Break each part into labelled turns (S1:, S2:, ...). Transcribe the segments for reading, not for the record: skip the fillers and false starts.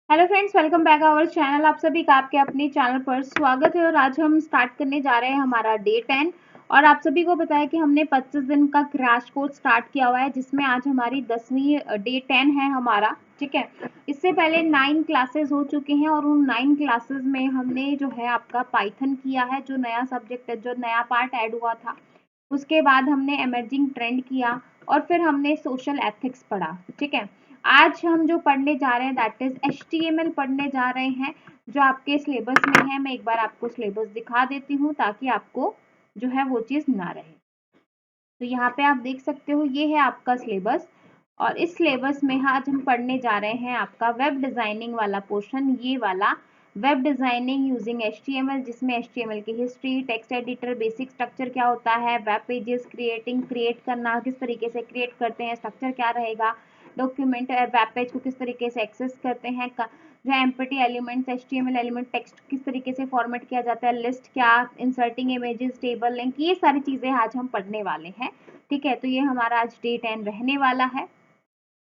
S1: Hello friends, welcome back our channel. आप सभी का आपके अपने चैनल पर स्वागत है और आज हम स्टार्ट करने जा रहे हैं हमारा डे 10। और आप सभी को पता है कि हमने 25 दिन का क्रैश कोर्स स्टार्ट किया हुआ है, जिसमें आज हमारी 10वीं डे 10 है हमारा। ठीक है, इससे पहले 9 क्लासेस हो चुके हैं और उन 9 क्लासेस में हमने जो है आपका पाइथन किया है, जो नया सब्जेक्ट है, जो नया पार्ट ऐड हुआ था। उसके बाद हमने इमर्जिंग ट्रेंड किया और फिर हमने सोशल एथिक्स पढ़ा। ठीक है, आज हम जो पढ़ने जा रहे हैं दैट इज HTML पढ़ने जा रहे हैं, जो आपके सिलेबस में है। मैं एक बार आपको सिलेबस दिखा देती हूँ ताकि आपको जो है वो चीज़ ना रहे। तो यहाँ पे आप देख सकते हो, ये है आपका सिलेबस और इस सिलेबस में आज हम पढ़ने जा रहे हैं आपका वेब डिजाइनिंग वाला पोर्शन, ये वाला वेब डिजाइनिंग यूजिंग HTML, जिसमें HTML की history, text editor, basic structure क्या होता है, वेब पेजेस क्रिएट करना, किस तरीके से क्रिएट करते हैं, स्ट्रक्चर क्या रहेगा, डॉक्यूमेंट वेब पेज को किस तरीके से एक्सेस करते हैं, जो empty elements, HTML element, text किस तरीके से फॉर्मेट किया जाता है, लिस्ट क्या, इंसर्टिंग इमेजेस, टेबल लिंक, ये सारी चीज़ें आज हम पढ़ने वाले हैं। ठीक है, तो ये हमारा आज डे 10 रहने वाला है।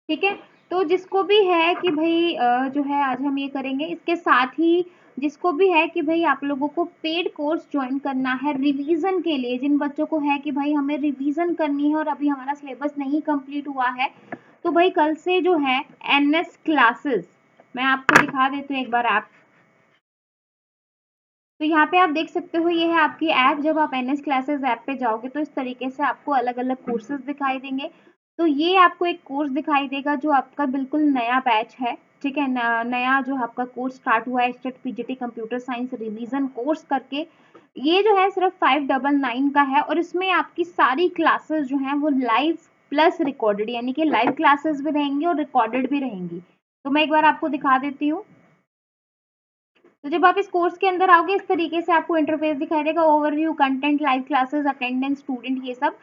S1: ठीक है, तो जिसको भी है कि भाई जो है आज हम ये करेंगे, इसके साथ ही जिसको भी है कि भाई आप लोगों को पेड कोर्स ज्वाइन करना है रिवीजन के लिए, जिन बच्चों को है कि भाई हमें रिवीजन करनी है और अभी हमारा सिलेबस नहीं कंप्लीट हुआ है, तो भाई कल से जो है NS क्लासेस, मैं आपको दिखा देती हूँ एक बार ऐप। तो यहाँ पे आप देख सकते हो, ये है आपकी ऐप। जब आप NS क्लासेस ऐप पे जाओगे तो इस तरीके से आपको अलग अलग कोर्सेज दिखाई देंगे। तो ये आपको एक कोर्स दिखाई देगा जो आपका बिल्कुल नया बैच है। ठीक है, नया जो आपका कोर्स स्टार्ट हुआ है, state PGT computer science revision course करके। ये जो है सिर्फ 599 का है और इसमें आपकी सारी क्लासेस जो हैं वो लाइव प्लस रिकॉर्डेड, यानी कि लाइव क्लासेस भी रहेंगी और रिकॉर्डेड भी रहेंगी। तो मैं एक बार आपको दिखा देती हूँ। तो जब आप इस कोर्स के अंदर आओगे, इस तरीके से आपको इंटरफेस दिखाई देगा, overview, content, live classes, attendance, student, ये सब।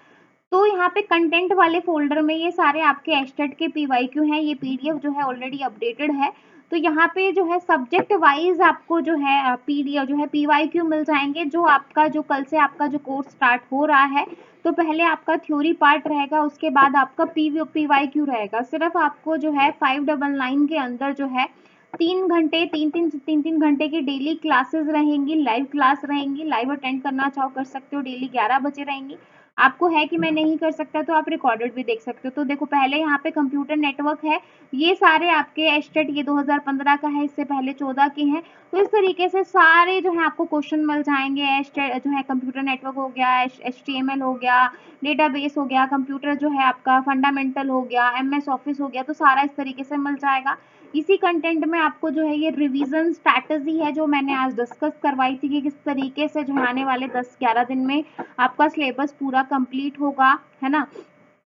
S1: तो यहाँ पे कंटेंट वाले फोल्डर में ये सारे आपके एस्टेट के PYQ हैं। ये PDF जो है ऑलरेडी अपडेटेड है। तो यहाँ पे जो है सब्जेक्ट वाइज आपको जो है PDF जो है PYQ मिल जाएंगे, जो आपका जो कल से आपका जो कोर्स स्टार्ट हो रहा है। तो पहले आपका थ्योरी पार्ट रहेगा, उसके बाद आपका PYQ रहेगा। सिर्फ आपको जो है 599 के अंदर जो है 3 घंटे, 3-3 घंटे की डेली क्लासेस रहेंगी, लाइव क्लास रहेंगी। लाइव अटेंड करना चाहो कर सकते हो, डेली 11 बजे रहेंगी। आपको है कि मैं नहीं कर सकता तो आप रिकॉर्डेड भी देख सकते हो। तो देखो, पहले यहाँ पे कंप्यूटर नेटवर्क है, ये सारे आपके एस्टेट, ये 2015 का है, इससे पहले 14 के हैं। तो इस तरीके से सारे जो है आपको क्वेश्चन मिल जाएंगे। एस्टेट जो है कंप्यूटर नेटवर्क हो गया, HTML हो गया, डेटाबेस हो गया, कंप्यूटर जो है आपका फंडामेंटल हो गया, MS ऑफिस हो गया, तो सारा इस तरीके से मिल जाएगा। इसी कंटेंट में आपको जो है ये रिवीजन स्ट्रैटेजी है, जो मैंने आज डिस्कस करवाई थी कि किस तरीके से जो है आने वाले 10-11 दिन में आपका सिलेबस पूरा कंप्लीट होगा, है ना।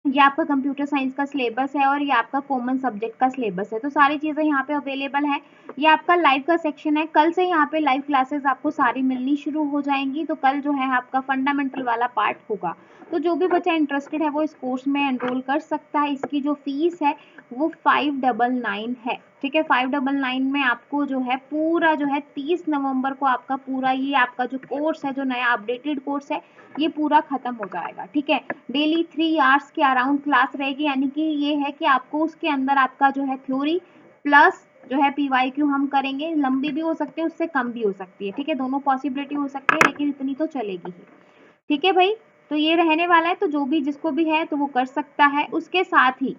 S1: ये आपका कंप्यूटर साइंस का सिलेबस है और ये आपका कॉमन सब्जेक्ट का सिलेबस है। तो सारी चीज़ें यहाँ पे अवेलेबल है। ये आपका लाइव का सेक्शन है। कल से यहाँ पे लाइव क्लासेस आपको सारी मिलनी शुरू हो जाएंगी। तो कल जो है आपका फंडामेंटल वाला पार्ट होगा। तो जो भी बच्चा इंटरेस्टेड है वो इस कोर्स में एनरोल कर सकता है। इसकी जो फीस है वो 599 है। ठीक है, 599 में आपको जो है पूरा जो है 30 नवंबर को आपका पूरा ये आपका जो कोर्स है, जो नया अपडेटेड कोर्स है, ये पूरा खत्म हो जाएगा। ठीक है, डेली 3 आवर्स के अराउंड क्लास रहेगी, यानी कि ये है कि आपको उसके अंदर आपका जो है थ्योरी प्लस जो है PYQ हम करेंगे। लंबी भी हो सकती है, उससे कम भी हो सकती है। ठीक है, दोनों पॉसिबिलिटी हो सकती है, लेकिन इतनी तो चलेगी ही। ठीक है भाई, तो ये रहने वाला है। तो जो भी जिसको भी है तो वो कर सकता है। उसके साथ ही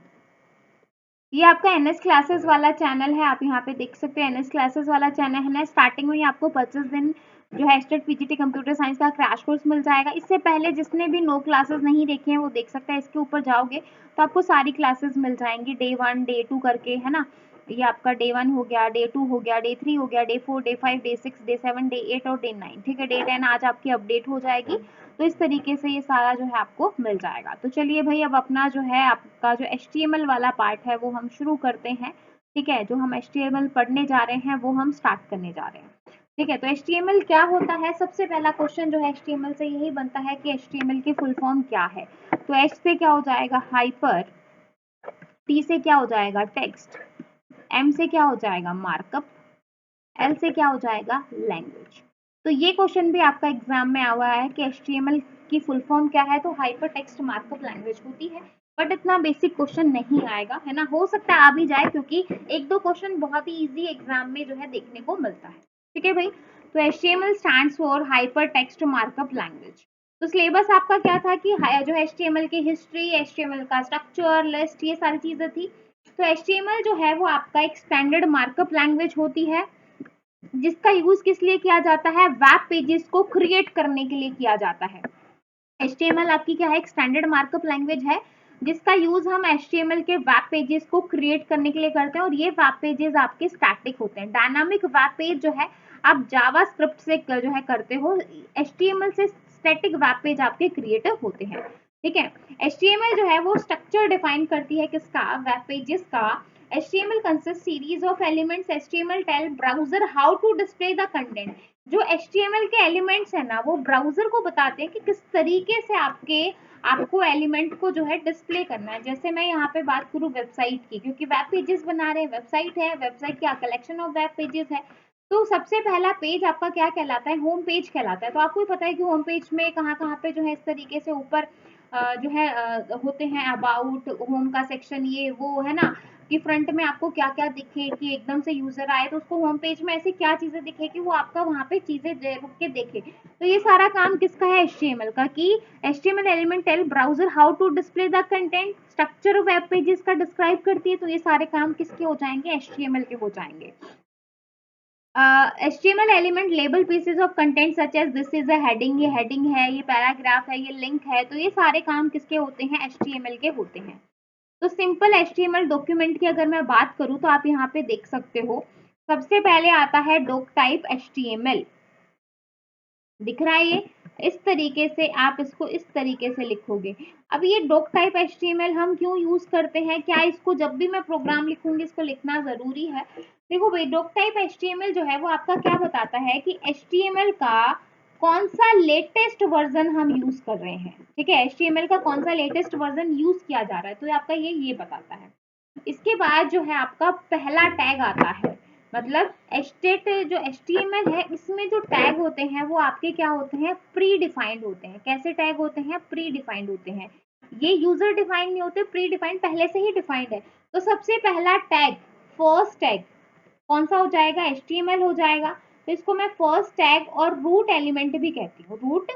S1: ये आपका NS क्लासेस वाला चैनल है, आप यहाँ पे देख सकते हैं। NS क्लासेस वाला चैनल है। स्टार्टिंग में ही आपको 25 दिन जो है स्टेट PGT कंप्यूटर साइंस का क्रैश कोर्स मिल जाएगा। इससे पहले जिसने भी नो क्लासेस नहीं देखे हैं वो देख सकता है। इसके ऊपर जाओगे तो आपको सारी क्लासेस मिल जाएंगी, डे 1 डे 2 करके, है ना। ये आपका डे 1 हो गया, डे 2 हो गया, डे 3 हो गया, day 4, day 5, day 6, day 7, day 8 और डे 9। ठीक है, डे 10 आज आपकी अपडेट हो जाएगी। तो इस तरीके से ये सारा जो है आपको मिल जाएगा। तो चलिए भाई, अब अपना जो है आपका जो HTML वाला पार्ट है वो हम शुरू करते हैं। ठीक है, जो हम HTML पढ़ने जा रहे हैं वो हम स्टार्ट करने जा रहे हैं। ठीक है, तो HTML क्या होता है? सबसे पहला क्वेश्चन जो है HTML से यही बनता है कि HTML की फुल फॉर्म क्या है। तो H से क्या हो जाएगा? हाइपर, T से क्या हो जाएगा? टेक्स्ट, M से क्या हो जाएगा? मार्कअप, L से क्या हो जाएगा? लैंग्वेज। तो ये क्वेश्चन भी आपका एग्जाम में आया हुआ है कि HTML की फुल फॉर्म क्या है। तो हाइपर टेक्स्ट मार्कअप लैंग्वेज होती है। बट इतना बेसिक क्वेश्चन नहीं आएगा, है ना। हो सकता है आ भी जाए, क्योंकि एक दो क्वेश्चन बहुत ही इजी एग्जाम में जो है देखने को मिलता है। ठीक है भाई। तो HTML stands for hyper text markup language. तो सिलेबस आपका क्या था कि जो HTML की हिस्ट्री, HTML का स्ट्रक्चर, लिस्ट, ये सारी चीजें थी। तो HTML जो है वो आपका एक स्टैंडर्ड मार्कअप लैंग्वेज होती है, जिसका यूज किस लिए किया जाता है, वेब पेजेस को क्रिएट करने के लिए किया जाता है। HTML आपकी क्या है, एक स्टैंडर्ड मार्कअप लैंग्वेज है, जिसका यूज हम HTML के वेब पेजेस को क्रिएट करने के लिए करते हैं। और ये वेब पेजेस आपके स्टैटिक होते हैं। डायनामिक वेब पेज जो है आप जावास्क्रिप्ट से जो है करते हो, HTML से स्टैटिक वेब पेज आपके क्रिएट होते हैं। ठीक है। HTML जो है वो स्ट्रक्चर डिफाइन करती है किसका, वेब पेजेस का। HTML consists series of elements. HTML tell browser how to display the content. जो HTML के एलिमेंट्स है ना, वो ब्राउजर को बताते हैं कि किस तरीके से आपको एलिमेंट को जो है डिस्प्ले करना है। जैसे मैं यहाँ पे बात करूँ वेबसाइट की, क्योंकि वेब पेजेस बना रहे हैं, वेबसाइट है, वेबसाइट क्या कलेक्शन ऑफ वेब पेजेस है। तो सबसे पहला पेज आपका क्या कहलाता है, होम पेज कहलाता है। तो आपको पता है कि होम पेज में कहाँ कहाँ पे जो है इस तरीके से ऊपर जो है होते हैं अबाउट, होम का सेक्शन, ये वो, है ना, कि फ्रंट में आपको क्या क्या दिखे, कि एकदम से यूजर आए तो उसको होम पेज में ऐसी क्या चीजें दिखे कि वो आपका वहां पे चीजें रुक के देखे। तो ये सारा काम किसका है, HTML का। कि HTML element tell browser how to display the content, structure web pages का डिस्क्राइब करती है। तो ये सारे काम किसके हो जाएंगे, HTML के हो जाएंगे। HTML element label pieces of content such as this is a heading, ये हेडिंग है, ये पैराग्राफ है, ये लिंक है। तो ये सारे काम किसके होते हैं, HTML के होते हैं। तो सिंपल HTML डॉक्यूमेंट की अगर मैं बात करूं तो आप यहाँ पे देख सकते हो, सबसे पहले आता है डॉक टाइप HTML। दिख रहा है ये, इस तरीके से आप इसको इस तरीके से लिखोगे। अब ये डॉक टाइप HTML हम क्यों यूज करते हैं, क्या इसको जब भी मैं प्रोग्राम लिखूंगी इसको लिखना जरूरी है। देखो भाई, डॉक टाइप HTML जो है वो आपका क्या बताता है कि HTML का कौन सा लेटेस्ट वर्जन हम यूज कर रहे हैं। ठीक है, HTML का कौन सा लेटेस्ट वर्जन यूज किया जा रहा है, तो आपका ये बताता है। इसके बाद जो है आपका पहला टैग आता है, मतलब एस्टेट जो HTML है इसमें जो टैग होते हैं वो आपके क्या होते हैं, प्री डिफाइंड होते हैं। कैसे टैग होते हैं, प्री डिफाइंड होते हैं। ये यूजर डिफाइंड नहीं होते, प्री डिफाइंड, पहले से ही डिफाइंड है। तो सबसे पहला टैग, फर्स्ट टैग कौन सा हो जाएगा, HTML हो जाएगा। तो इसको मैं फर्स्ट टैग और रूट एलिमेंट भी कहती हूँ, रूट।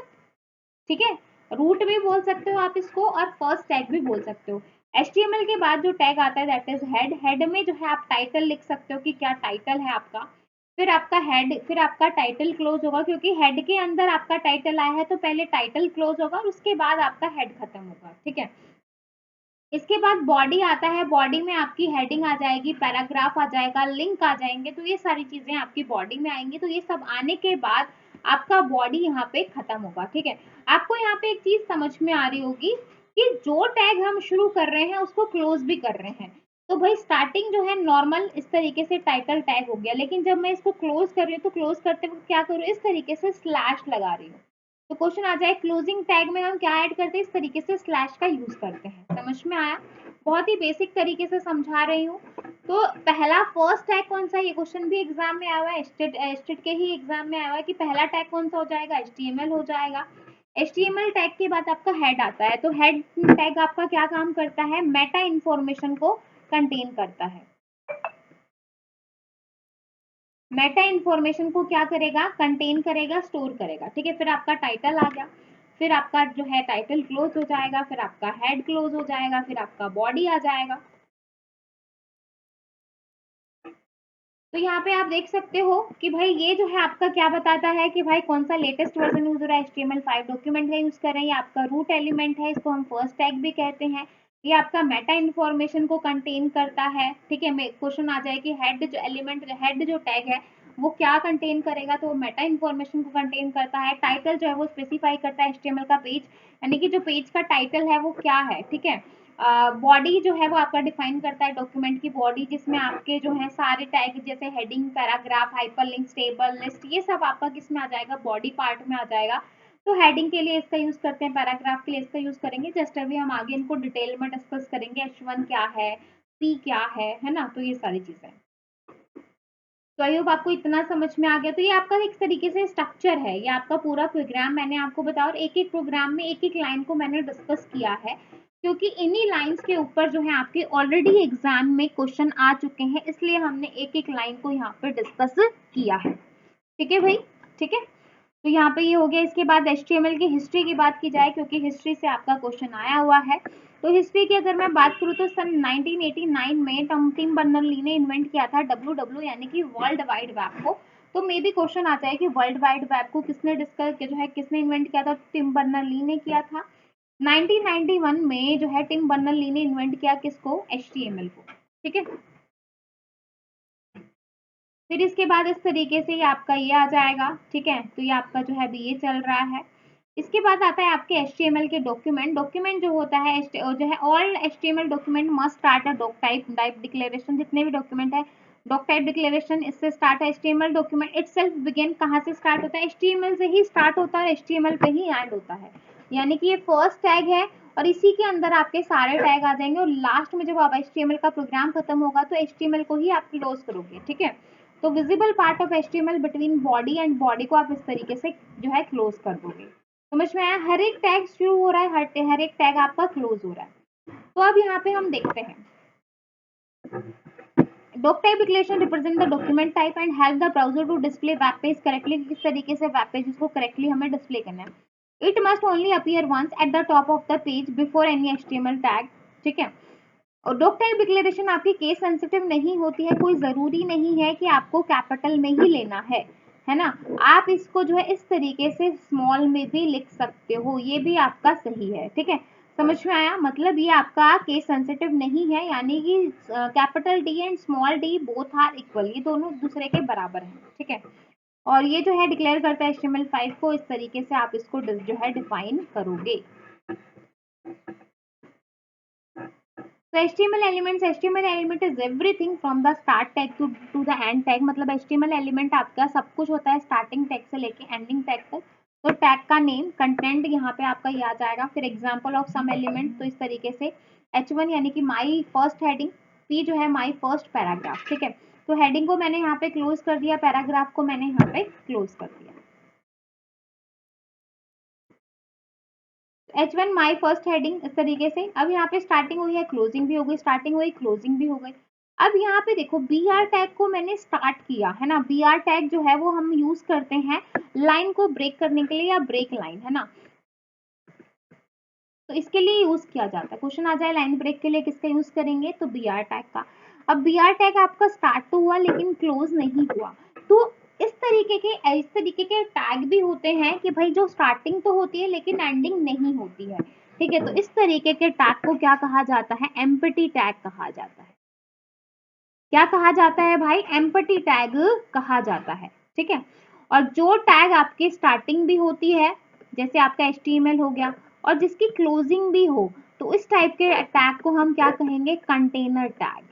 S1: ठीक है, रूट भी बोल सकते हो आप इसको, और फर्स्ट टैग भी बोल सकते हो। HTML के बाद जो टैग आता है दैट इज हेड। हेड में जो है आप टाइटल लिख सकते हो कि क्या टाइटल है आपका। फिर आपका हेड, फिर आपका टाइटल क्लोज होगा, क्योंकि हेड के अंदर आपका टाइटल आया है तो पहले टाइटल क्लोज होगा और उसके बाद आपका हेड खत्म होगा। ठीक है। इसके बाद बॉडी आता है, बॉडी में आपकी हेडिंग आ जाएगी, पैराग्राफ आ जाएगा, लिंक आ जाएंगे। तो ये सारी चीजें आपकी बॉडी में आएंगी। तो ये सब आने के बाद आपका बॉडी यहाँ पे खत्म होगा। ठीक है। आपको यहाँ पे एक चीज समझ में आ रही होगी कि जो टैग हम शुरू कर रहे हैं उसको क्लोज भी कर रहे हैं। तो भाई स्टार्टिंग जो है नॉर्मल इस तरीके से टाइटल टैग हो गया, लेकिन जब मैं इसको क्लोज कर रही हूँ तो क्लोज करते वक्त क्या करूँ, इस तरीके से स्लैश लगा रही हूँ। तो क्वेश्चन आ जाए क्लोजिंग टैग में हम क्या ऐड करते हैं, इस तरीके से स्लैश का यूज करते हैं। समझ में आया, बहुत ही बेसिक तरीके से समझा रही हूँ। तो पहला फर्स्ट टैग कौन सा, ये क्वेश्चन भी एग्जाम में आया हुआ है, स्टेट के ही एग्जाम में आया हुआ है कि पहला टैग कौन सा हो जाएगा, HTML हो जाएगा। HTML टैग के बाद आपका हेड आता है। तो हेड टैग आपका क्या काम करता है, मेटा इंफॉर्मेशन को कंटेन करता है। मेटा इंफॉर्मेशन को क्या करेगा, कंटेन करेगा, स्टोर करेगा। ठीक है। फिर आपका टाइटल आ गया, फिर आपका जो है टाइटल क्लोज हो जाएगा, फिर आपका हेड क्लोज हो जाएगा, फिर आपका बॉडी आ जाएगा। तो यहाँ पे आप देख सकते हो कि भाई ये जो है आपका क्या बताता है कि भाई कौन सा लेटेस्ट वर्जन यूज हो रहा है, HTML5 डॉक्यूमेंट का यूज कर रहे हैं। ये आपका रूट एलिमेंट है, इसको हम फर्स्ट टैग भी कहते हैं। ये आपका मेटा इंफॉर्मेशन को कंटेन करता है। ठीक है। क्वेश्चन आ जाए कि हेड जो एलिमेंट, हेड जो टैग है वो क्या कंटेन करेगा, तो मेटा इंफॉर्मेशन को कंटेन करता है। टाइटल जो है वो स्पेसिफाई करता है HTML का पेज, यानी कि जो पेज का टाइटल है वो क्या है। ठीक है। बॉडी जो है वो आपका डिफाइन करता है डॉक्यूमेंट की बॉडी, जिसमें आपके जो है सारे टैग जैसे heading, paragraph, hyperlink, table, list, ये सब आपका किस में आ जाएगा, बॉडी पार्ट में आ जाएगा। तो हेडिंग के लिए इसका यूज करते हैं, पैराग्राफ के लिए इसका यूज करेंगे। जस्ट अभी हम आगे इनको डिटेल में डिस्कस करेंगे, H1 क्या है, C क्या है ना। तो ये सारी चीजें, तो आई होप आपको इतना समझ में आ गया। तो ये आपका एक तरीके से स्ट्रक्चर है, ये आपका पूरा प्रोग्राम मैंने आपको बताया, और एक एक प्रोग्राम में एक एक लाइन को मैंने डिस्कस किया है। क्योंकि इन्हीं लाइंस के ऊपर जो है आपके ऑलरेडी एग्जाम में क्वेश्चन आ चुके हैं, इसलिए हमने एक एक लाइन को यहाँ पे डिस्कस किया है। ठीक है भाई, ठीक है। तो यहाँ पे ये हो गया। इसके बाद HTML की हिस्ट्री की बात की जाए, क्योंकि हिस्ट्री से आपका क्वेश्चन आया हुआ है। तो हिस्ट्री की अगर मैं बात करूँ तो सन 1989 में टिम बर्नर्स-ली ने इन्वेंट किया था WW यानी कि वर्ल्ड वाइड वेब को। तो मे भी क्वेश्चन आता है कि वर्ल्ड वाइड वेब को किसने डिस्कस जो है किसने इन्वेंट किया था? टिम बर्नर्स-ली ने किया था। 1991 में जो है टिम बर्नर्स-ली ने इन्वेंट किया किसको? HTML को। ठीक है। फिर इसके बाद इस तरीके से ये आपका ये आ जाएगा। ठीक है, तो ये आपका जो है अभी ये चल रहा है। इसके बाद आता है आपके HTML के डॉक्यूमेंट जो होता है जो है all HTML document must start a doc type declaration. जितने भी डॉक्यूमेंट है डॉक टाइप डिक्लेरेशन इससे स्टार्ट है। HTML डॉक्यूमेंट इटसेल्फ बिगिन कहाँ से स्टार्ट होता है? HTML से ही स्टार्ट होता है, HTML पे ही एंड होता है। यानी कि ये फर्स्ट टैग है और इसी के अंदर आपके सारे टैग आ जाएंगे और लास्ट में जब आप HTML का प्रोग्राम खत्म होगा तो HTML को ही आप क्लोज करोगे। ठीक है, तो visible part of HTML between body and body को आप इस तरीके से जो है क्लोज कर दोगे। समझ में आया? हर एक टैग शुरू हो रहा है, हर एक टैग आपका क्लोज हो रहा है। तो अब यहाँ पे हम देखते हैं doc type declaration represent the document type and help the browser to display web page correctly. किस तरीके से वेब पेजेस को करेक्टली हमें डिस्प्ले करना है। It must only appear once at the top of the page before any HTML tag. ठीक है, और डॉक टाइप डिक्लेरेशन आपकी केस सेंसिटिव नहीं होती है। कोई जरूरी नहीं है कि आपको कैपिटल में ही लेना है ना। आप इसको जो है इस तरीके से स्मॉल में भी लिख सकते हो, ये भी आपका सही है। ठीक है, समझ में आया? मतलब ये आपका केस सेंसिटिव नहीं है, यानी कि capital D and small D both are equal, ये दोनों दूसरे के बराबर हैं। ठीक है, और ये जो है डिक्लेयर करता है HTML5 को। इस तरीके से आप इसको जो है डिफाइन करोगे। तो HTML element is everything from the start tag to the end tag। मतलब HTML element आपका सब कुछ होता है स्टार्टिंग टैग से लेके एंडिंग टैग तक। तो टैग का नेम, कंटेंट यहाँ पे आपका ये आ जाएगा। फिर एग्जाम्पल ऑफ सम एलिमेंट, तो इस तरीके से H1 यानी कि माई फर्स्ट हेडिंग, P जो है माई फर्स्ट पैराग्राफ। ठीक है, तो हेडिंग को मैंने यहाँ पे क्लोज कर दिया, पैराग्राफ को मैंने यहाँ पे क्लोज कर दिया। H1 माई फर्स्ट हेडिंग इस तरीके से। अब यहाँ पे स्टार्टिंग हुई है, क्लोजिंग भी हो गई, स्टार्टिंग हुई, क्लोजिंग भी हो गई। अब यहाँ पे देखो BR टैग को मैंने स्टार्ट किया है ना। BR टैग जो है वो हम यूज करते हैं लाइन को ब्रेक करने के लिए, या ब्रेक लाइन, है ना। तो इसके लिए यूज किया जाता है। क्वेश्चन आ जाए लाइन ब्रेक के लिए किसका यूज करेंगे, तो BR टैग का। अब BR टैग आपका स्टार्ट तो हुआ लेकिन क्लोज नहीं हुआ। तो इस तरीके के टैग भी होते हैं कि भाई जो स्टार्टिंग तो होती है लेकिन एंडिंग नहीं होती है। ठीक है, तो इस तरीके के टैग को क्या कहा जाता है? एम्प्टी टैग कहा जाता है। क्या कहा जाता है भाई? एम्प्टी टैग कहा जाता है। ठीक है, और जो टैग आपकी स्टार्टिंग भी होती है, जैसे आपका HTML हो गया, और जिसकी क्लोजिंग भी हो, तो इस टाइप के टैग को हम क्या कहेंगे? Container tag.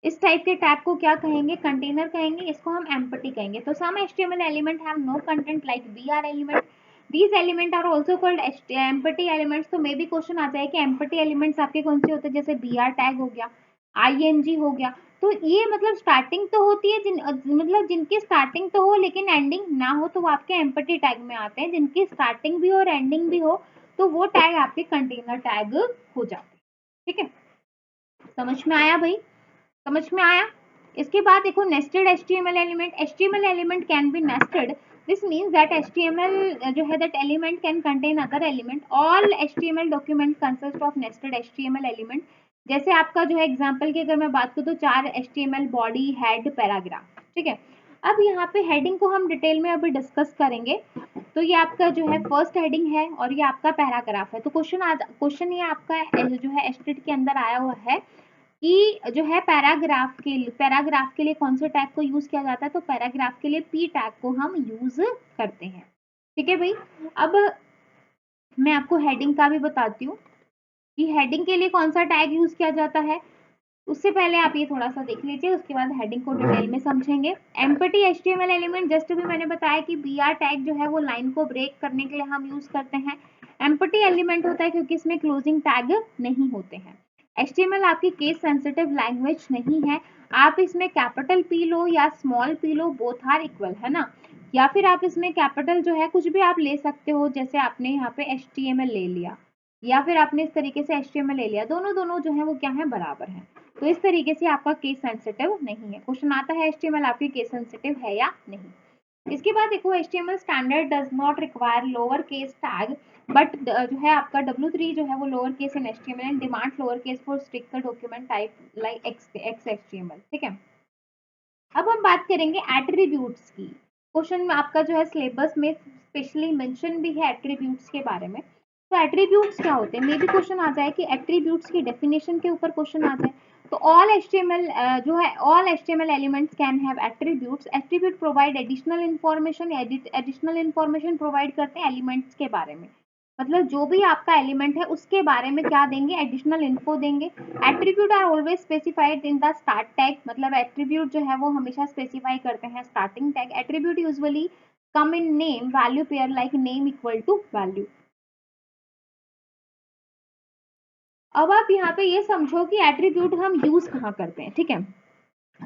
S1: इस टाइप के टैग को क्या कहेंगे? कंटेनर कहेंगे, इसको हम एम्प्टी कहेंगे। तो some HTML element have no content like BR element, these element are also called empty elements। तो मे भी क्वेश्चन आ जाए कि एम्प्टी एलिमेंट्स आपके कौन से होते हैं, जैसे BR टैग हो गया, ING हो गया। तो ये मतलब स्टार्टिंग तो होती है मतलब जिनकी स्टार्टिंग तो हो लेकिन एंडिंग ना हो, तो वो आपके एम्प्टी टैग में आते हैं। जिनकी स्टार्टिंग भी हो और एंडिंग भी हो, तो वो टैग आपके कंटेनर टैग हो जाते हैं। ठीक है, समझ में आया भाई? समझ में आया? इसके बाद देखो nested HTML element. HTML element can be nested. This means that HTML जो है that element can contain other element. All HTML document consist of nested HTML element. जैसे आपका जो है एग्जांपल की अगर मैं बात करूँ तो 4 HTML बॉडी, हेड, पैराग्राफ। ठीक है, अब यहाँ पे हेडिंग को हम डिटेल में अभी डिस्कस करेंगे। तो ये आपका जो है फर्स्ट हेडिंग है और ये आपका पैराग्राफ है। तो क्वेश्चन ये आपका जो है एस्टेट के अंदर आया हुआ है कि जो है पैराग्राफ के लिए कौन से टैग को यूज किया जाता है, तो पैराग्राफ के लिए P टैग को हम यूज करते हैं। ठीक है भाई, अब मैं आपको हेडिंग का भी बताती हूँ कि हेडिंग के लिए कौन सा टैग यूज किया जाता है। उससे पहले आप ये थोड़ा सा देख लीजिए, उसके बाद हेडिंग को डिटेल में समझेंगे। एम्प्टी HTML एलिमेंट, जस्ट भी मैंने बताया कि BR टैग जो है वो लाइन को ब्रेक करने के लिए हम यूज करते हैं। एम्प्टी एलिमेंट होता है क्योंकि इसमें क्लोजिंग टैग नहीं होते हैं। HTML आपकी केस सेंसिटिव लैंग्वेज नहीं है। आप इसमें कैपिटल P लो या स्मॉल p लो, बोथ आर इक्वल, है ना। या फिर आप इसमें कैपिटल जो है कुछ भी आप ले सकते हो, जैसे आपने यहाँ पे HTML ले लिया, या फिर आपने इस तरीके से HTML ले लिया, दोनों जो है वो क्या है, बराबर हैं। तो इस तरीके से आपका केस सेंसिटिव नहीं है। क्वेश्चन आता है HTML आपकी केस सेंसिटिव है या नहीं। इसके बाद देखो HTML standard does not require lower case tag, but जो है आपका W3 जो है वो lower case in HTML and demand lower case for stricter document type like XHTML। ठीक है, अब हम बात करेंगे एट्रीब्यूट्स की। क्वेश्चन में आपका जो है सिलेबस में स्पेशली मेंशन भी है एट्रीब्यूट्स के बारे में। तो एट्रीब्यूट्स क्या होते हैं, मे भी क्वेश्चन आ जाए कि एट्रीब्यूट्स की डेफिनेशन के ऊपर क्वेश्चन आ जाए। तो ऑल HTML जो है all HTML elements can have attributes. Attribute provide additional information, additional information provide करते हैं एलिमेंट्स के बारे में। मतलब जो भी आपका एलिमेंट है उसके बारे में क्या देंगे, एडिशनल इन्फो देंगे। Attribute are always specified in the start tag, मतलब एट्रीब्यूट जो है वो हमेशा स्पेसिफाई करते हैं starting tag. Attribute usually come in name value pair like name equal to value. अब आप यहाँ पे ये समझो कि एट्रीब्यूट हम यूज कहाँ करते हैं। ठीक है,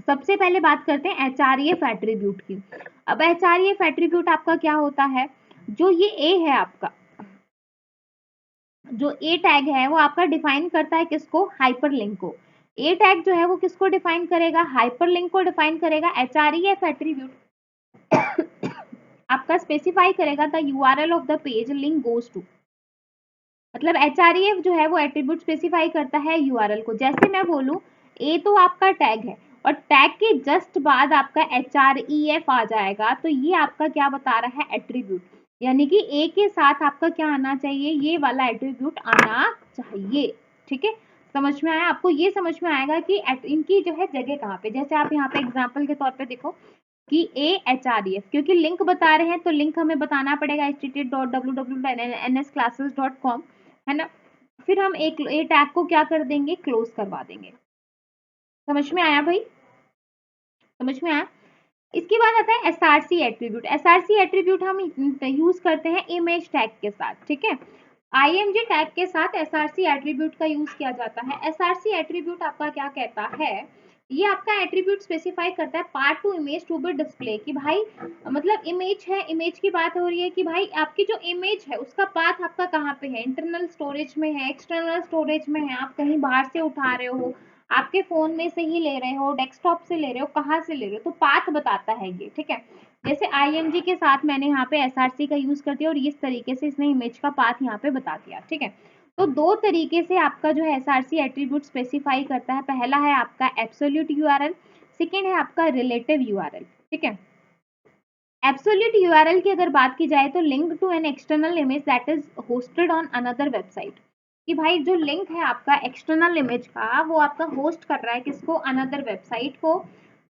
S1: सबसे पहले बात करते हैं HREF एट्रीब्यूट की। अब HREF एट्रीब्यूट आपका क्या होता है, जो ये ए है आपका, जो ए टैग है वो आपका डिफाइन करता है किसको, हाइपरलिंक को। ए टैग जो है वो किसको डिफाइन करेगा, हाइपरलिंक को डिफाइन करेगा। HREF एट्रीब्यूट आपका स्पेसिफाई करेगा the URL of the page link goes to. मतलब HREF जो है वो एट्रीब्यूट स्पेसिफाई करता है URL को। जैसे मैं बोलूं ए तो आपका टैग है और टैग के जस्ट बाद आपका HREF आ जाएगा, तो ये आपका क्या बता रहा है, एट्रीब्यूट। यानी कि ए के साथ आपका क्या आना चाहिए, ये वाला एट्रीब्यूट आना चाहिए। ठीक है, समझ में आया आपको, ये समझ में आएगा कि इनकी जो है जगह कहाँ पे। जैसे आप यहाँ पे एग्जाम्पल के तौर पे देखो कि HREF, क्योंकि लिंक बता रहे हैं तो लिंक हमें बताना पड़ेगा http://nsclasses.com, है ना। फिर हम एक ए टैग को क्या कर देंगे, क्लोज करवा देंगे। समझ में आया भाई, समझ में आया। इसके बाद आता है SRC एट्रीब्यूट। SRC एट्रीब्यूट हम यूज करते हैं इमेज टैग के साथ। ठीक है, IMG टैग के साथ SRC एट्रीब्यूट का यूज किया जाता है। SRC एट्रीब्यूट आपका क्या कहता है, ये आपका एट्रीब्यूट स्पेसिफाई करता है part to image to be display, कि भाई मतलब इमेज है, इमेज की बात हो रही है कि भाई आपकी जो इमेज है उसका पाथ आपका कहाँ पे है, इंटरनल स्टोरेज में है, एक्सटर्नल स्टोरेज में है, आप कहीं बाहर से उठा रहे हो, आपके फोन में से ही ले रहे हो, डेस्कटॉप से ले रहे हो, कहाँ से ले रहे हो, तो पाथ बताता है ये। ठीक है, जैसे IMG के साथ मैंने यहाँ पे SRC का यूज कर दिया और इस तरीके से इसने इमेज का पाथ यहाँ पे बता दिया। ठीक है, तो दो तरीके से आपका जो है SRC एट्रीब्यूट स्पेसिफाई करता है। पहला है आपका एब्सोल्यूट URL, सेकेंड है आपका रिलेटिव URL। ठीक है, एब्सोल्यूट URL की अगर बात की जाए तो link to an external image that is hosted on another website, कि भाई जो लिंक है आपका एक्सटर्नल इमेज का वो आपका होस्ट कर रहा है किसको, अनदर वेबसाइट को।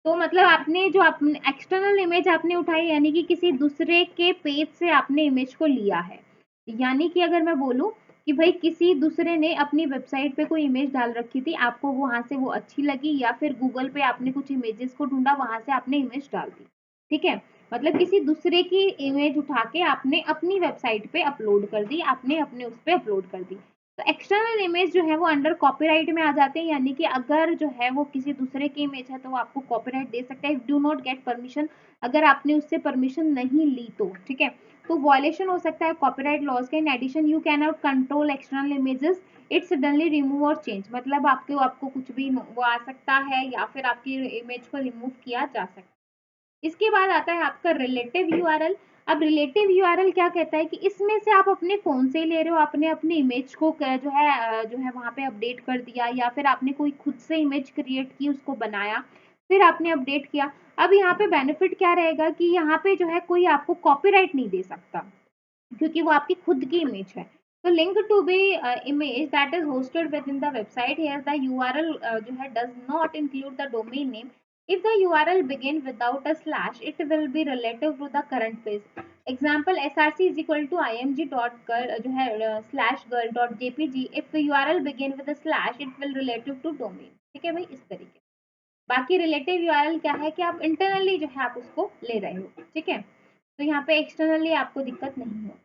S1: तो मतलब आपने जो आपने एक्सटर्नल इमेज आपने उठाई, यानी कि किसी दूसरे के पेज से आपने इमेज को लिया है। यानी कि अगर मैं बोलूं कि भाई किसी दूसरे ने अपनी वेबसाइट पे कोई इमेज डाल रखी थी, आपको वहां से वो अच्छी लगी, या फिर गूगल पे आपने कुछ इमेजेस को ढूंढा, वहां से आपने इमेज डाल दी। ठीक है, मतलब किसी दूसरे की इमेज उठा के आपने अपनी वेबसाइट पे अपलोड कर दी, आपने अपने उस पे अपलोड कर दी। तो एक्सटर्नल इमेज जो है वो अंडर कॉपीराइट में आ जाते हैं, यानी कि अगर जो है वो किसी दूसरे की इमेज है तो वो आपको कॉपीराइट दे सकता है, डू नॉट गेट परमिशन, अगर आपने उससे परमिशन नहीं ली तो। ठीक है, तो वॉयलेशन हो सकता है कॉपीराइट लॉज का। In addition you can not control external images, it suddenly remove और चेंज, मतलब आपको कुछ भी वो आ सकता है या फिर आपकी इमेज को रिमूव किया जा सकता है। इसके बाद आता है आपका रिलेटिव URL। अब रिलेटिव URL क्या कहता है कि इसमें से आप अपने फोन से ले रहे हो, आपने अपनी इमेज को जो है वहां पे अपडेट कर दिया, या फिर आपने कोई खुद से इमेज क्रिएट की, उसको बनाया, फिर आपने अपडेट किया। अब यहाँ पे बेनिफिट क्या रहेगा कि यहाँ पे जो है कोई आपको कॉपीराइट नहीं दे सकता, क्योंकि वो आपकी खुद की इमेज है। तो link to be image that is hosted with in the website, here the URL जो है does not include the domain name. If the URL begin without a slash, it will be relative to the current page. Example src is equal to img.girl जो है /girl.jpg. If the URL begin with a slash, it will relative to domain. ठीक है भाई, इस तरीके। बाकी relative URL क्या है कि आप इंटरनली जो है आप उसको ले रहे हो। ठीक है, तो यहाँ पे एक्सटर्नली आपको दिक्कत नहीं हो।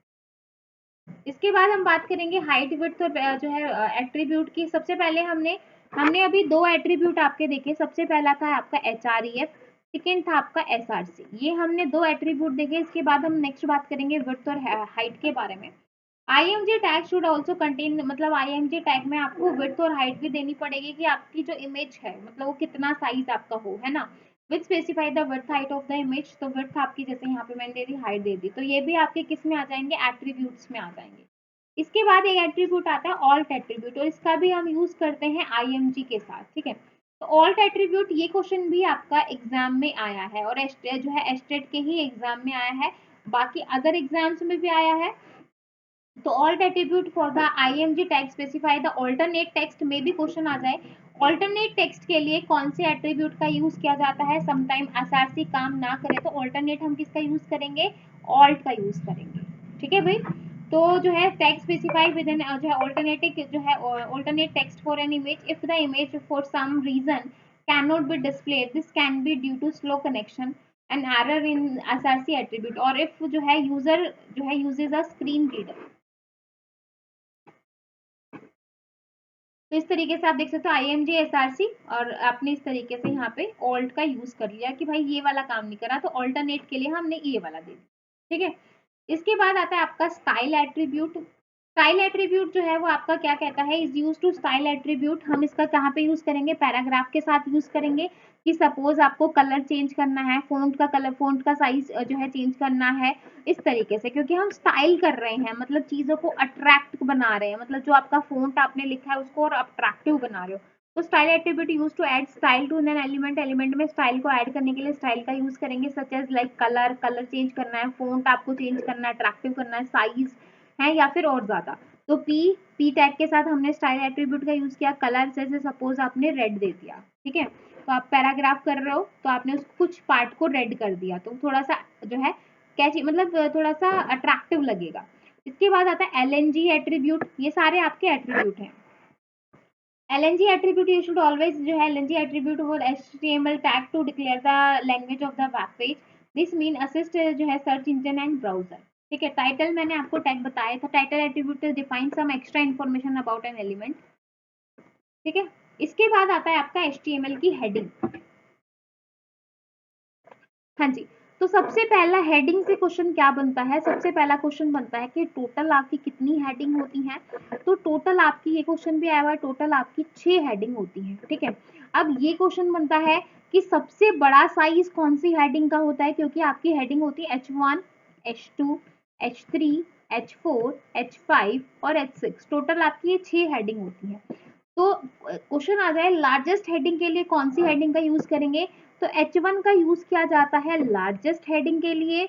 S1: इसके बाद हम बात करेंगे हाइट विड्थ और जो है एट्रीब्यूट की। सबसे पहले हमने अभी दो एट्रीब्यूट आपके देखे। सबसे पहला था आपका HREF, सेकेंड था आपका SRC। ये हमने दो एट्रीब्यूट देखे। इसके बाद हम नेक्स्ट बात करेंगे विड्थ और हाइट के बारे में। IMG tag should also contain, मतलब IMG टैग में आपको विड्थ और हाइट भी देनी पड़ेगी कि आपकी जो इमेज है मतलब वो कितना साइज आपका हो, है ना। Which specify the width height of the image, तो विड्थ आपकी जैसे यहाँ पे मैंने दे दी, हाइट दे दी, तो ये भी आपके किस में आ जाएंगे, एट्रीब्यूट्स में आ जाएंगे। इसके बाद एक एट्रीब्यूट आता है ऑल्ट एट्रीब्यूट, और इसका भी हम यूज करते हैं IMG के साथ, ठीक है। तो ऑल्ट एट्रीब्यूट, ये क्वेश्चन भी आपका एग्जाम में आया है, और जो है एस्टेट के ही एग्जाम में आया है, बाकी अदर एग्जाम्स में भी आया है। तो alt attribute for the IMG tag specify the alternate text में भी क्वेश्चन आ जाए। ऑल्टरनेट टेक्स्ट के लिए कौन से एट्रीब्यूट का यूज किया जाता है, समटाइम SRC काम ना करे तो ऑल्टरनेट हम किसका यूज करेंगे, ऑल्ट का यूज करेंगे, ठीक है भाई। तो जो है टैग स्पेसिफाई विद एन जो है ऑल्टरनेटिव जो है alternate text for an image if the image for some reason can not be displayed, this can be due to slow connection and error in SRC attribute, और if जो है user जो है usage a screen reader. तो इस तरीके से आप देख सकते हो IMG SRC, और आपने इस तरीके से यहाँ पे ऑल्ट का यूज कर लिया कि भाई ये वाला काम नहीं करा तो ऑल्टरनेट के लिए हमने ये वाला दे दिया, ठीक है। इसके बाद आता है आपका स्टाइल एट्रीब्यूट। स्टाइल एट्रीब्यूट जो है वो आपका क्या कहता है, is use to style attribute, हम इसका कहाँ पे यूज करेंगे, पैराग्राफ के साथ यूज करेंगे। कि सपोज आपको कलर चेंज करना है, फोंट का कलर, फोंट का साइज जो है चेंज करना है, इस तरीके से, क्योंकि हम स्टाइल कर रहे हैं, मतलब चीजों को अट्रैक्ट बना रहे हैं, मतलब जो आपका फोंट आपने लिखा है उसको और अट्रैक्टिव बना रहे हो। तो style attribute use to add style to an element, element में स्टाइल को ऐड करने के लिए स्टाइल का यूज करेंगे, such as like colour, colour change करना है, फोंट आपको चेंज करना है, अट्रैक्टिव करना है, साइज है, या फिर और ज्यादा। तो पी टैग के साथ हमने स्टाइल एट्रीब्यूट का यूज किया। कलर जैसे सपोज आपने रेड दे दिया, ठीक है, तो आप पैराग्राफ कर रहे हो तो आपने उसको कुछ पार्ट को रेड कर दिया, तो थोड़ा सा जो है कैची, मतलब थोड़ा सा अट्रैक्टिव लगेगा। इसके बाद आता है LNG एट्रीब्यूट, ये सारे आपके एट्रीब्यूट हैं। LNG attribute you should always जो है LNG एट्रीब्यूट वो HTML tag to declare the language of the web page, this mean assist जो है सर्च इंजन एंड ब्राउजर, ठीक है। टाइटल मैंने आपको टैग बताया था, title attribute define some extra information about an element, ठीक है। इसके बाद आता है आपका HTML की हेडिंग। हाँ जी, तो सबसे पहला हेडिंग से क्वेश्चन क्या बनता है, सबसे पहला क्वेश्चन बनता है कि टोटल आपकी कितनी हेडिंग होती हैं। तो टोटल आपकी, ये क्वेश्चन भी आया हुआ है, टोटल आपकी 6 हेडिंग होती हैं, ठीक है। अब ये क्वेश्चन बनता है कि सबसे बड़ा साइज कौन सी हेडिंग का होता है, क्योंकि आपकी हेडिंग होती है H1, H2, H3, H4, H5 और H6, टोटल आपकी ये 6 हेडिंग होती है। तो क्वेश्चन आ जाए लार्जेस्ट हेडिंग के लिए कौन सी हेडिंग का यूज करेंगे, तो H1 का यूज किया जाता है लार्जेस्ट हेडिंग के लिए,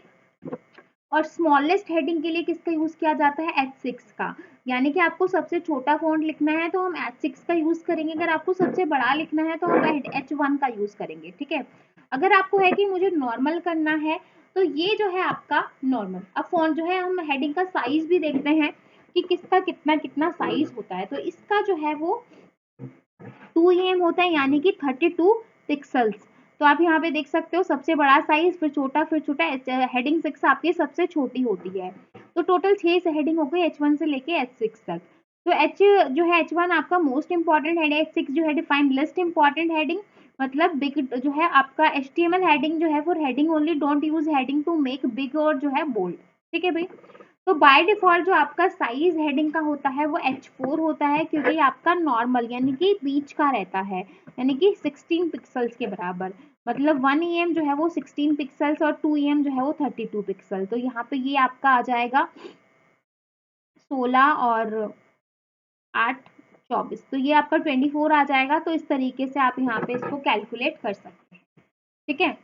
S1: और स्मॉलेस्ट हेडिंग के लिए किसका यूज किया जाता है, H6 का। यानी कि आपको सबसे छोटा फॉन्ट लिखना है तो हम H6 का यूज करेंगे, अगर आपको सबसे बड़ा लिखना है तो हम H1 का यूज करेंगे, ठीक है। अगर आपको है कि मुझे नॉर्मल करना है तो ये जो है आपका नॉर्मल। अब फॉन्ट जो है हम हेडिंग का साइज भी देखते हैं कि किसका कितना कितना साइज होता है, तो इसका जो है वो 2em होता है, यानी कि 32 पिक्सल्स। तो आप यहाँ पे देख सकते हो सबसे बड़ा साइज, फिर छोटा, हेडिंग 6 आपकी सबसे छोटी होती है। तो टोटल 6 हेडिंग हो गई H1 से लेके H6 तक। तो H जो है H1 आपका मोस्ट इंपॉर्टेंट हेडिंग, H6 जो है डिफाइन लिस्ट इंपॉर्टेंट हेडिंग, मतलब बिग जो है आपका HTML हेडिंग जो है for heading only, don't use heading to make big और जो है बोल्ड, ठीक है भाई। तो बाय डिफॉल्ट जो आपका साइज हेडिंग का होता है वो H4 होता है, क्योंकि आपका नॉर्मल यानी कि बीच का रहता है, यानी कि 16 पिक्सल्स के बराबर, मतलब 1em जो है वो 16 पिक्सल्स और 2em जो है वो 32 पिक्सल। तो यहाँ पे ये आपका आ जाएगा 16 और 8 24, तो ये आपका 24 आ जाएगा। तो इस तरीके से आप यहाँ पे इसको कैलकुलेट कर सकते हैं, ठीक है।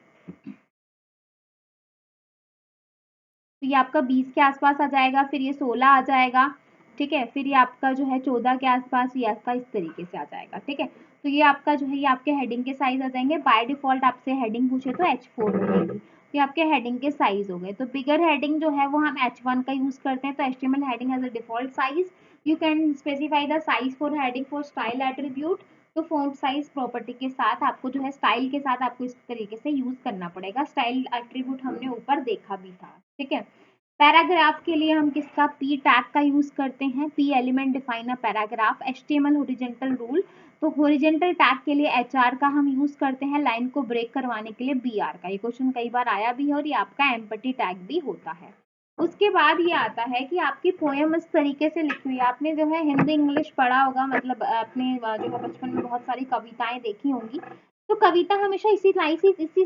S1: तो ये आपका 20 के आसपास आ जाएगा, फिर ये 16 आ जाएगा, ठीक है, फिर ये आपका जो है 14 के आसपास, ये आपका इस तरीके से आ जाएगा, ठीक है। तो ये आपका जो है ये आपके हेडिंग के साइज आ जाएंगे। बाय डिफॉल्ट आपसे हेडिंग पूछे तो H4 मिलेगी, तो ये आपके हेडिंग के साइज हो गए। तो बिगर हेडिंग जो है वो हम H1 का यूज करते हैं। तो HTML heading has a default size, you can specify the size for heading for style attribute. तो फॉन्ट साइज प्रॉपर्टी के साथ आपको जो है स्टाइल के साथ आपको इस तरीके से यूज करना पड़ेगा। स्टाइल एट्रीब्यूट हमने ऊपर देखा भी था, ठीक है। पैराग्राफ के लिए हम किसका p टैग का यूज करते हैं, p element define a paragraph, HTML horizontal rule. तो हॉरिजॉन्टल टैग के लिए HR का हम यूज करते हैं, लाइन को ब्रेक करवाने के लिए BR का। ये क्वेश्चन कई बार आया भी है और ये आपका एम्पटी टैग भी होता है। उसके बाद ये आता है कि आपकी पोएम इस तरीके से लिखी हुई है। आपने जो है हिंदी इंग्लिश पढ़ा होगा, मतलब अपने जो है बचपन में बहुत सारी कविताएं देखी होंगी। तो कविता हमेशा इसी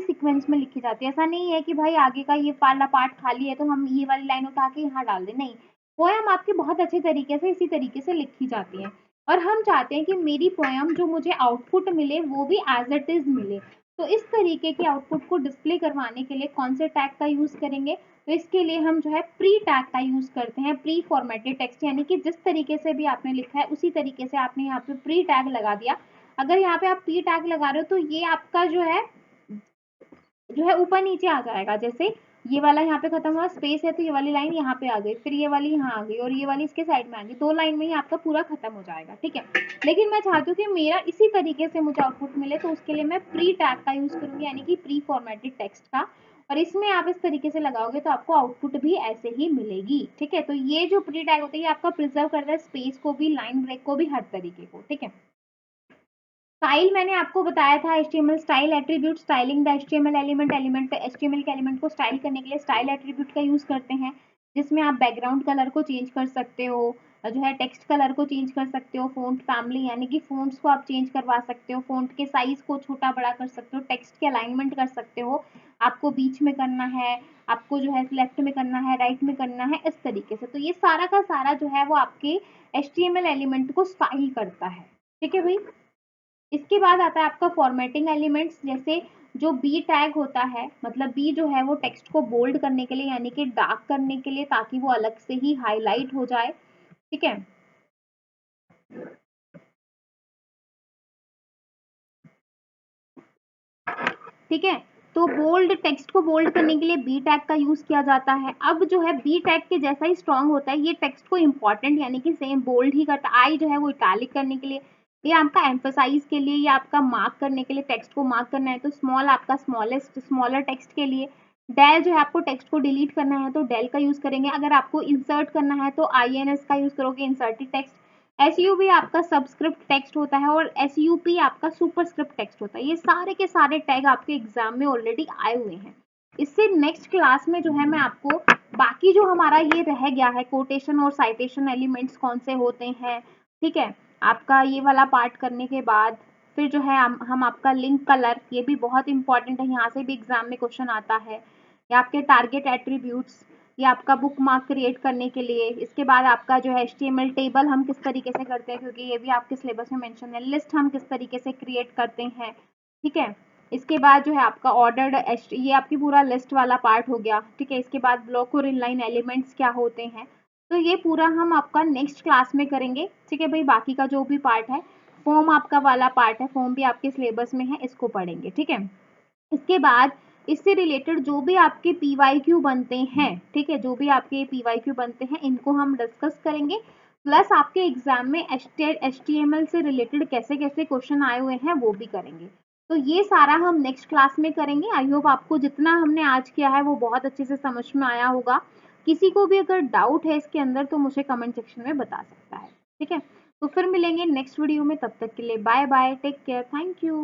S1: सीक्वेंस में लिखी जाती है। ऐसा नहीं है कि भाई आगे का ये वाला पार्ट खाली है तो हम ये वाली लाइन उठा के यहाँ डाल दें, नहीं। पोएम आपकी बहुत अच्छे तरीके से इसी तरीके से लिखी जाती है। और हम चाहते हैं कि मेरी पोएम जो मुझे आउटपुट मिले वो भी एज इट इज मिले। तो इस तरीके के आउटपुट को डिस्प्ले करवाने के लिए कौन से टैग का यूज करेंगे? तो इसके लिए हम जो है प्री टैग का यूज करते हैं। प्री फॉर्मेटेड टेक्स्ट, यानी कि जिस तरीके से भी आपने लिखा है उसी तरीके से आपने यहाँ पे प्री टैग लगा दिया। अगर यहाँ पे आप प्री टैग लगा रहे हो तो ये आपका जो है ऊपर नीचे आ जाएगा। जैसे ये वाला यहाँ पे खत्म हुआ, स्पेस है तो ये वाली लाइन यहाँ पे आ गई, फिर ये वाली यहाँ आ गई और ये वाली इसके साइड में आ गई। 2 लाइन में ही आपका पूरा खत्म हो जाएगा, ठीक है। लेकिन मैं चाहती हूँ कि मेरा इसी तरीके से मुझे आउटपुट मिले, तो उसके लिए मैं प्री टैग का यूज करूंगी, यानी कि प्री फॉर्मेटेड टेक्स्ट का। और इसमें आप इस तरीके से लगाओगे तो आपको आउटपुट भी ऐसे ही मिलेगी, ठीक है। तो ये जो प्री टैग होता है ये आपका प्रिजर्व करता है स्पेस को भी, लाइन ब्रेक को भी, हर तरीके को, ठीक है। स्टाइल मैंने आपको बताया था, HTML style attribute, styling the HTML element HTML के एलिमेंट को स्टाइल करने के लिए स्टाइल एट्रीब्यूट का यूज करते हैं, जिसमें आप बैकग्राउंड कलर को चेंज कर सकते हो, जो है टेक्स्ट कलर को चेंज कर सकते हो, फ़ॉन्ट फैमिली यानी कि फ़ॉन्ट्स को आप चेंज करवा सकते हो, फ़ॉन्ट के साइज़ को छोटा बड़ा कर सकते हो, टेक्स्ट के अलाइनमेंट कर सकते हो, आपको बीच में करना है, आपको जो है लेफ्ट में करना है, राइट में करना है, इस तरीके से। तो ये सारा का सारा जो है वो आपके HTML एलिमेंट को स्टाइल करता है, ठीक है भाई। इसके बाद आता है आपका फॉर्मेटिंग एलिमेंट्स, जैसे जो बी टैग होता है, मतलब बी जो है वो टेक्स्ट को बोल्ड करने के लिए, यानी कि डार्क करने के लिए, ताकि वो अलग से ही हाईलाइट हो जाए, ठीक है। ठीक है, तो बोल्ड टेक्स्ट को बोल्ड करने के लिए बी टैग का यूज किया जाता है। अब जो है बी टैग के जैसा ही स्ट्रांग होता है, ये टेक्स्ट को इंपॉर्टेंट यानी कि सेम बोल्ड ही करता है। आई जो है वो इटैलिक करने के लिए, ये आपका एम्फोसाइज के लिए, ये आपका मार्क करने के लिए, टेक्स्ट को मार्क करना है तो स्मॉल आपका स्मॉलेस्ट स्मॉलर टेक्स्ट के लिए। डेल जो है आपको टेक्स्ट को डिलीट करना है तो डेल का यूज करेंगे। अगर आपको इंसर्ट करना है तो INS का यूज करोगे, इंसर्टेड टेक्स्ट। SUV आपका सबस्क्रिप्ट टेक्स्ट होता है और SUP आपका सुपरस्क्रिप्ट टेक्स्ट होता है। ये सारे के सारे टैग आपके एग्जाम में ऑलरेडी आए हुए हैं। इससे नेक्स्ट क्लास में जो है मैं आपको बाकी जो हमारा ये रह गया है, कोटेशन और साइटेशन एलिमेंट्स कौन से होते हैं, ठीक है, आपका ये वाला पार्ट करने के बाद फिर जो है हम आपका लिंक कलर, ये भी बहुत इंपॉर्टेंट है, यहाँ से भी एग्जाम में क्वेश्चन आता है। या आपके टारगेट एट्रीब्यूट्स, ये आपका बुक मार्क क्रिएट करने के लिए। इसके बाद आपका जो है HTML टेबल हम किस तरीके से करते हैं, क्योंकि ये भी आपके सिलेबस में मेंशन है। लिस्ट हम किस तरीके से क्रिएट करते हैं, ठीक है। इसके बाद जो है आपका ऑर्डर्ड, ये आपकी पूरा लिस्ट वाला पार्ट हो गया, ठीक है। इसके बाद ब्लॉक और इनलाइन एलिमेंट्स क्या होते हैं, तो ये पूरा हम आपका नेक्स्ट क्लास में करेंगे, ठीक है भाई। बाकी का जो भी पार्ट है, फॉर्म आपका वाला पार्ट है, फॉर्म भी आपके सिलेबस में है, इसको पढ़ेंगे, ठीक है। इसके बाद इससे रिलेटेड जो भी आपके PYQ बनते हैं, ठीक है, जो भी आपके PYQ बनते हैं इनको हम डिस्कस करेंगे। प्लस आपके एग्जाम में HTML से रिलेटेड कैसे कैसे क्वेश्चन आए हुए हैं वो भी करेंगे। तो ये सारा हम नेक्स्ट क्लास में करेंगे। आई होप आपको जितना हमने आज किया है वो बहुत अच्छे से समझ में आया होगा। किसी को भी अगर डाउट है इसके अंदर तो मुझे कमेंट सेक्शन में बता सकता है, ठीक है। तो फिर मिलेंगे नेक्स्ट वीडियो में, तब तक के लिए bye bye, take care, thank you.